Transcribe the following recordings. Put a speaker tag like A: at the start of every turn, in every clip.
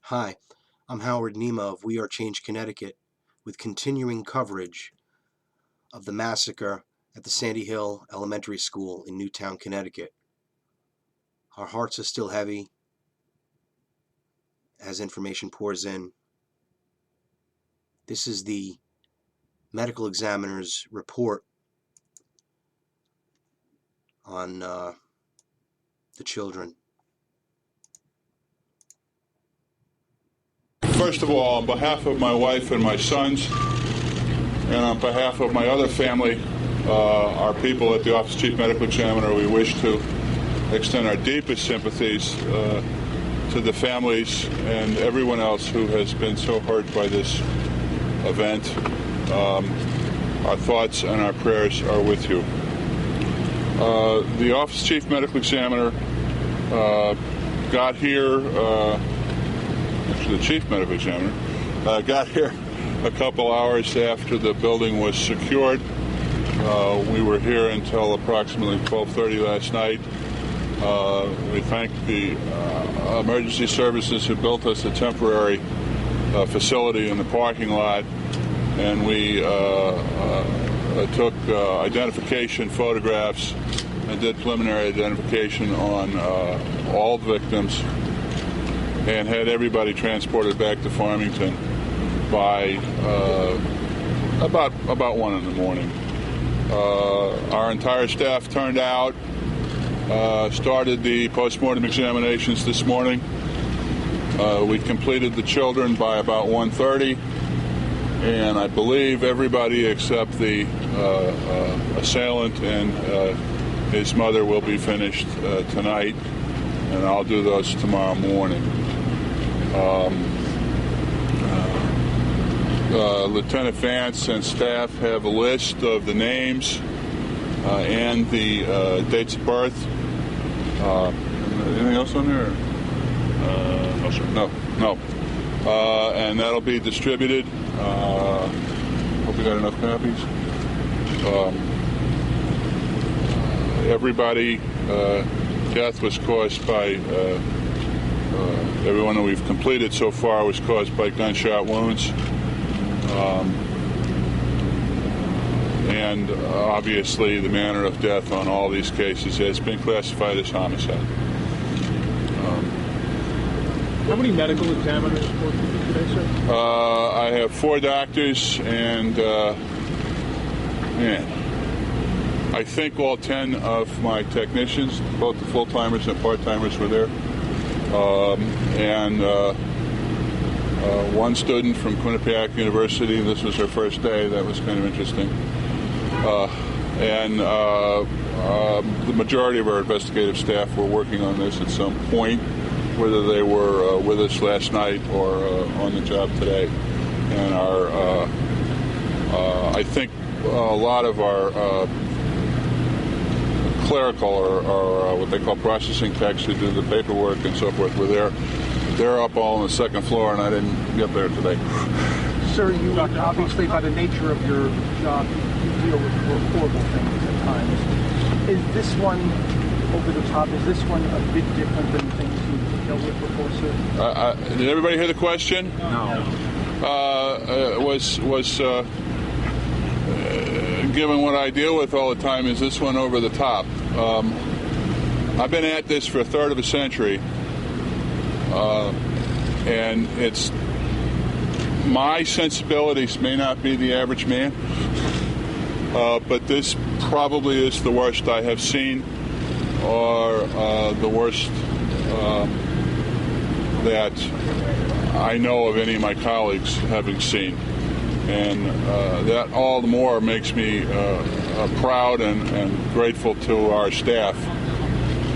A: Hi, I'm Howard Nema of We Are Change Connecticut with continuing coverage of the massacre at the Sandy Hill Elementary School in Newtown, Connecticut. Our hearts are still heavy as information pours in. This is the medical examiner's report on the children.
B: First of all, on behalf of my wife and my sons, and on behalf of my other family, our people at the Office of Chief Medical Examiner, we wish to extend our deepest sympathies to the families and everyone else who has been so hurt by this event. Our thoughts and our prayers are with you. The Office of Chief Medical Examiner got here, actually the Chief Medical Examiner, got here a couple hours after the building was secured. We were here until approximately 12:30 last night. We thank the emergency services who built us a temporary facility in the parking lot, and we took identification photographs and did preliminary identification on all victims and had everybody transported back to Farmington by about 1 in the morning. Our entire staff turned out, started the postmortem examinations this morning. We completed the children by about 1:30, and I believe everybody except the assailant and his mother will be finished tonight, and I'll do those tomorrow morning. Lieutenant Vance and staff have a list of the names and the dates of birth. Anything else on there?
C: No, sir.
B: No. And that'll be distributed. Hope we got enough copies. Everybody, death was caused by, everyone that we've completed so far was caused by gunshot wounds. And obviously the manner of death on all these cases has been classified as homicide.
C: How many medical examiners working today, sir?
B: I have 4 doctors and, I think all 10 of my technicians, both the full-timers and part-timers, were there. And one student from Quinnipiac University, this was her first day, that was kind of interesting. And the majority of our investigative staff were working on this at some point, whether they were with us last night or on the job today. And I think a lot of our clerical or what they call processing techs who do the paperwork and so forth were there. They're up all on the second floor, and I didn't get there today.
D: Sir, you obviously, by the nature of your job, you deal with horrible things at times. Is this one over the top? Is this one a bit different than things you've dealt with before, sir?
B: Did everybody hear the question?
D: No.
B: Was given what I deal with all the time, is this one over the top? I've been at this for a third of a century, and it's my sensibilities may not be the average man, but this probably is the worst I have seen, or the worst that I know of any of my colleagues having seen. And that all the more makes me proud and grateful to our staff,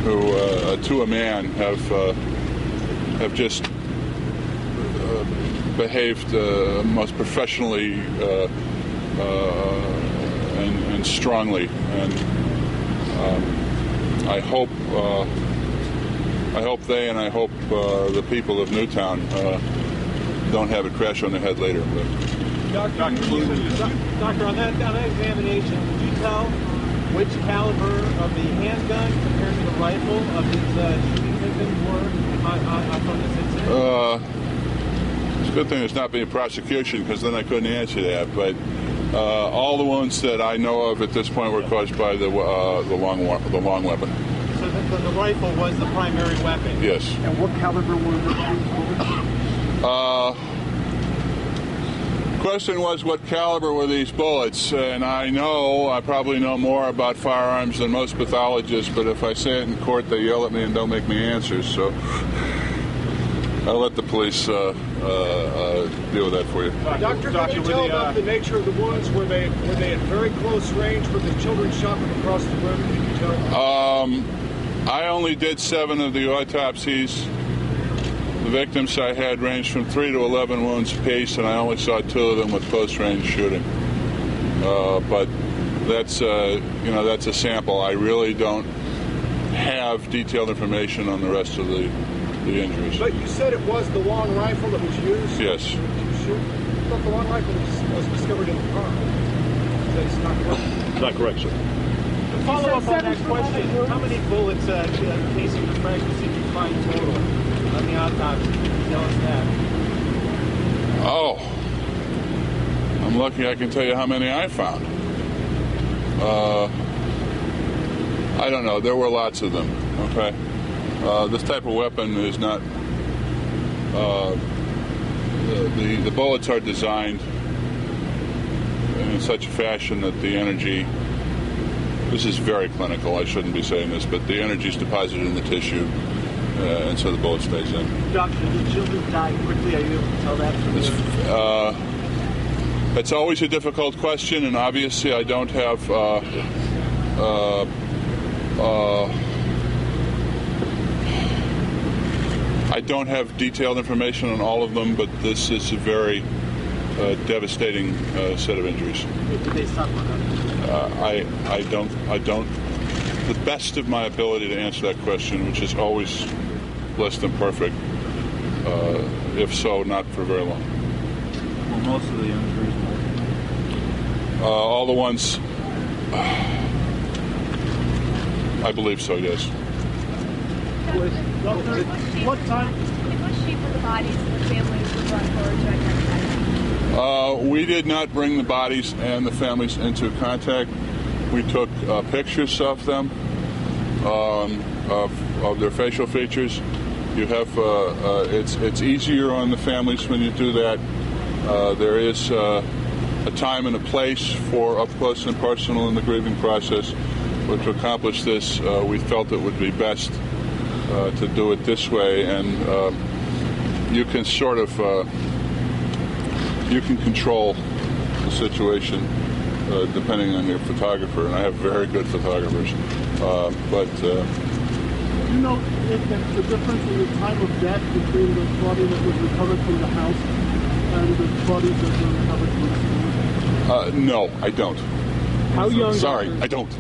B: who, to a man, have just behaved most professionally and strongly. And I hope they and I hope the people of Newtown don't have it crash on their head later.
E: Doctor, on that examination, could you tell which caliber of the handgun compared to the rifle of these shooting victims were from this incident?
B: a good thing there's not been a prosecution, because then I couldn't answer that. But all the wounds that I know of at this point were caused by the long weapon.
E: So the rifle was the primary weapon?
B: Yes.
D: And what caliber were the bullets?
B: Question was, what caliber were these bullets? And I probably know more about firearms than most pathologists, but if I say it in court, they yell at me and don't make me answer. So I'll let the police deal with that for you.
F: Doctor, can you tell about the nature of the wounds? Were they at very close range? Were the children shot from across the room? Can you tell?
B: I only did 7 of the autopsies. The victims I had ranged from 3 to 11 wounds apiece, and I only saw 2 of them with close-range shooting. But that's that's a sample. I really don't have detailed information on the rest of the injuries.
F: But you said it was the long rifle that was used?
B: Yes.
F: To shoot? I thought the long rifle was discovered in the car. That's not correct.
C: Not correct, sir.
E: To follow up on that question, how many bullets casing the fragments did you find total on the autopsy? Can you tell us that?
B: Oh, I'm lucky I can tell you how many I found. I don't know. There were lots of them. Okay. This type of weapon is not. The bullets are designed in such a fashion that the energy. This is very clinical. I shouldn't be saying this, but the energy is deposited in the tissue, and so the bullet stays in.
E: Doctor, did the children die quickly? Are you able to tell that from
B: It's always a difficult question, and obviously I don't have. I don't have detailed information on all of them, but this is a very devastating set of injuries.
E: Did they suffer?
B: I don't. The best of my ability to answer that question, which is always less than perfect. If so, not for very long.
G: Well, most of the injuries.
B: All the ones. I believe so. Yes.
E: What time?
H: What shape of the bodies the families were brought forward to identify?
B: We did not bring the bodies and the families into contact. We took pictures of them, of their facial features. You have it's easier on the families when you do that. There is a time and a place for up close and personal in the grieving process. But to accomplish this, we felt it would be best to do it this way, and you can sort of you can control the situation depending on your photographer, and I have very good photographers. But
I: you know if the difference in the time of death between the body that was recovered from the house and the bodies that were recovered from the school?
B: No, I don't.
C: How young?
B: Sorry,
C: Doctor,
B: I don't.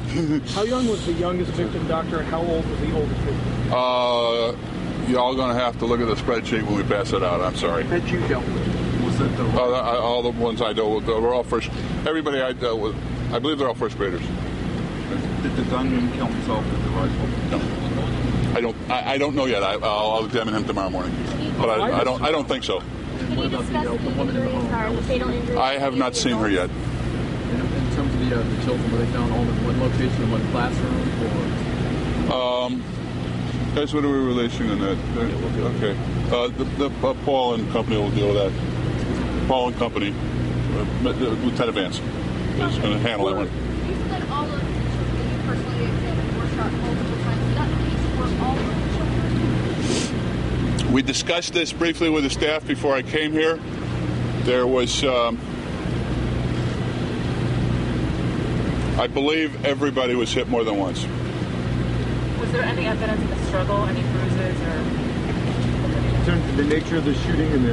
C: How young was the youngest victim, doctor, and how old was the oldest victim?
B: Y'all going to have to look at the spreadsheet when we pass it out. I'm sorry.
D: That you dealt with.
G: Was it the
B: All the ones I dealt with were all first. Everybody I dealt with, I believe they're all first graders.
G: Did the gunman kill himself with the rifle?
B: No, I don't know yet. I'll examine him tomorrow morning, but I don't think so.
H: Can you discuss the injuries or the fatal injuries?
B: I have not seen her yet.
G: In terms of the children, were they found all in one location, in one classroom, or?
B: Guys, what are we releasing on that? Okay. The Paul and company will deal with that. Paul and company, Lieutenant Vance is going to handle that one.
H: You said that all of the children that you personally examined were shot multiple times. Is that the case for all of the children?
B: We discussed this briefly with the staff before I came here. There was, I believe everybody was hit more than once.
J: Was there any evidence of a struggle, any bruises, or?
I: In terms of the nature of the shooting, and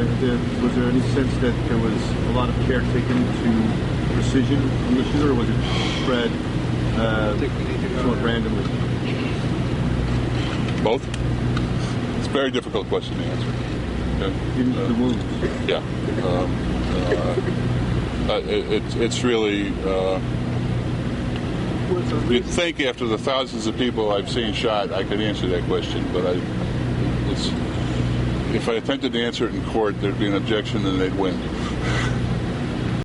I: was there any sense that there was a lot of care taken to precision from the shooter, or was it spread sort of randomly?
B: Both? It's a very difficult question to answer. Okay.
I: In the wounds?
B: Yeah. It's really... You'd think after the thousands of people I've seen shot, I could answer that question, but if I attempted to answer it in court, there'd be an objection and they'd win.